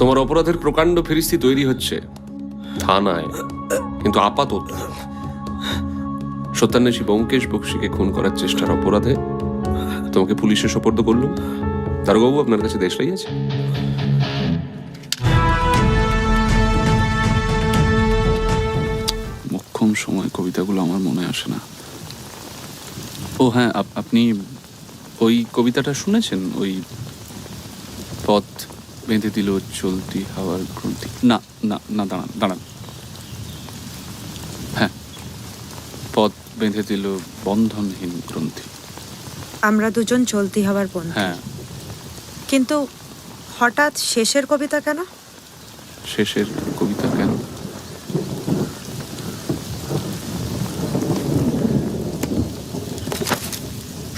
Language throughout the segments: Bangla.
তোমার অপরাধের প্রকাণ্ড ফেরিস্তি তৈরি হচ্ছে থানায়, কিন্তু আপাতত সত্যান্বেষী ব্যোমকেশ বক্সীকে খুন করার চেষ্টার অপরাধে তোমাকে পুলিশে সোপর্দ করলুম। দারোগাবু, আপনার কাছে দেশলাই আছে? মোক্ষম সময় কবিতাগুলো আমার মনে আসে না। ও হ্যাঁ, আপনি ওই কবিতাটা শুনেছেন? ওই পথ বেঁধে দিল চলতি হাওয়ার গ্রন্থি। না না না, দাঁড়ান দাঁড়ান, হ্যাঁ, পথ বেঁধে দিল বন্ধনহীন গ্রন্থি। আমরা দুজন চলতি হওয়ার বন্ধু। হ্যাঁ, কিন্তু হঠাৎ শেষের কবিতা কেন? শেষের কবিতা কেন?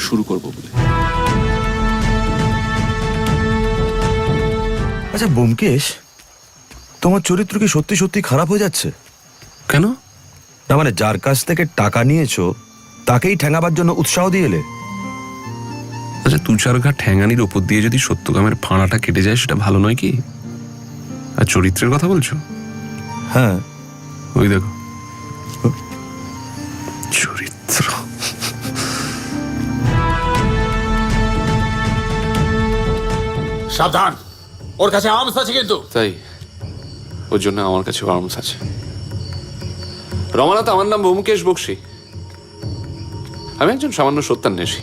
শুরু করবো বলে। আচ্ছা ব্যোমকেশ, তোমার চরিত্র কি সত্যি সত্যি খারাপ হয়ে যাচ্ছে? কেন? না মানে যার কাছ থেকে টাকা নিয়েছো তাকেই ঠ্যাঙাবার জন্য উৎসাহ দিয়ে এলে? আচ্ছা, তুষারঘা ঠ্যাঙানির ওপর দিয়ে যদি সত্যকামের ফাঁড়াটা কেটে যায় সেটা ভালো নয় কি? আর চরিত্রের কথা বলছো? হ্যাঁ। ওই দেখো চরিত্র। সাবধান, ওর কাছে আর্মস আছে কিন্তু। তাই ওর জন্য আমার কাছে আর্মস আছে। রমানাথ, আমার নাম ব্যোমকেশ বক্সী। আমি একজন সামান্য সত্যান্বেষী।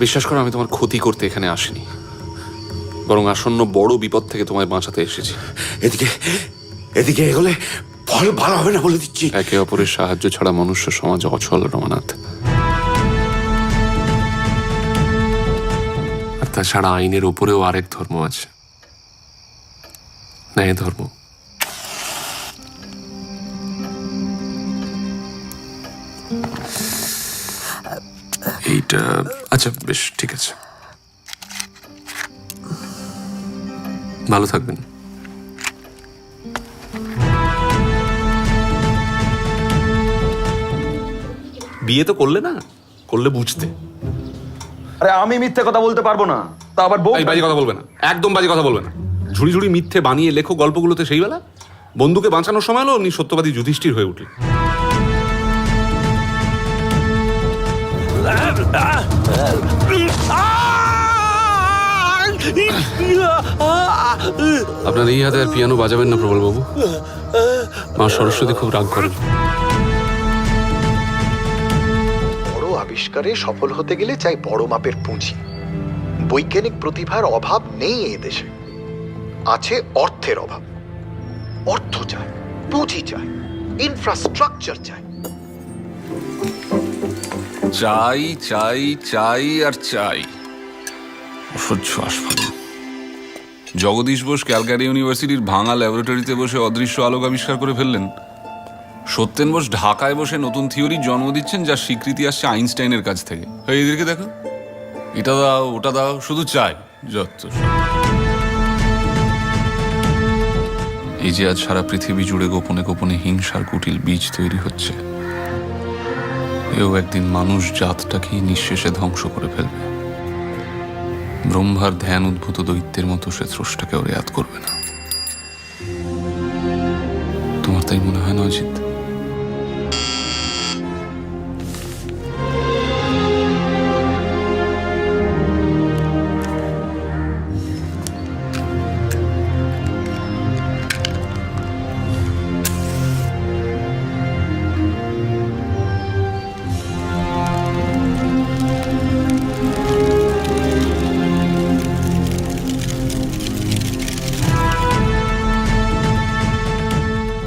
বিশ্বাস করো, আমি তোমার ক্ষতি করতে এখানে আসিনি, বরং আসন্ন বড় বিপদ থেকে তোমায় বাঁচাতে এসেছি। এদিকে এদিকে এগোলে ফল ভালো হবে না বলে দিচ্ছি। একে অপরের সাহায্য ছাড়া মনুষ্য সমাজ অচল, রমানাথ। আর তাছাড়া আইনের উপরেও আরেক ধর্ম আছে, ন্যায় ধর্ম। এইটা আচ্ছা, বেশ, ঠিক আছে, ভালো থাকবেন। বিয়ে তো করলে না, করলে বুঝতে। আরে আমি মিথ্যে কথা বলতে পারবো না, তা আবার বউ। এই বাজে কথা বলবে না, একদম বাজে কথা বলবে না। ঝুড়ি ঝুড়ি মিথ্যে বানিয়ে লেখো গল্পগুলোতে সেই বেলা। বন্ধুকে বাঁচানোর সময় হলো উনি সত্যবাদী যুধিষ্ঠির হয়ে উঠলেন। আপনার এই হাতে আর পিয়ানো বাজাবেন না প্রবল বাবু, মা সরস্বতী খুব রাগ করেন। বড় আবিষ্কারে সফল হতে গেলে চাই বড় মাপের পুঁজি। বৈজ্ঞানিক প্রতিভার অভাব নেই এ দেশে, আছে অর্থের অভাব। অর্থ চাই, পুঁজি চাই, ইনফ্রাস্ট্রাকচার চাই। চাই চাই চাই আর চাই, অসহ্য আস্ফালন। জগদীশ বোস ক্যালকাটা ইউনিভার্সিটির ভাঙা ল্যাবরেটরিতে বসে অদৃশ্য আলোক আবিষ্কার করে ফেললেন। সত্যেন বোস ঢাকায় বসে নতুন থিওরির জন্ম দিচ্ছেন, যার স্বীকৃতি আসছে আইনস্টাইনের কাছ থেকে। এদেরকে দেখো, এটা দাও ওটা দাও, শুধু চাই যত। এই যে আজ সারা পৃথিবী জুড়ে গোপনে গোপনে হিংসার কুটিল বীজ তৈরি হচ্ছে, এও একদিন মানুষ জাতটাকেই নিঃশেষে ধ্বংস করে ফেলবে। ব্রহ্মার ধ্যান উদ্ভূত দৈত্যের মতো সে স্রষ্টাকেও রেয়াত করবে না। তোমার তাই মনে হয় না অজিত?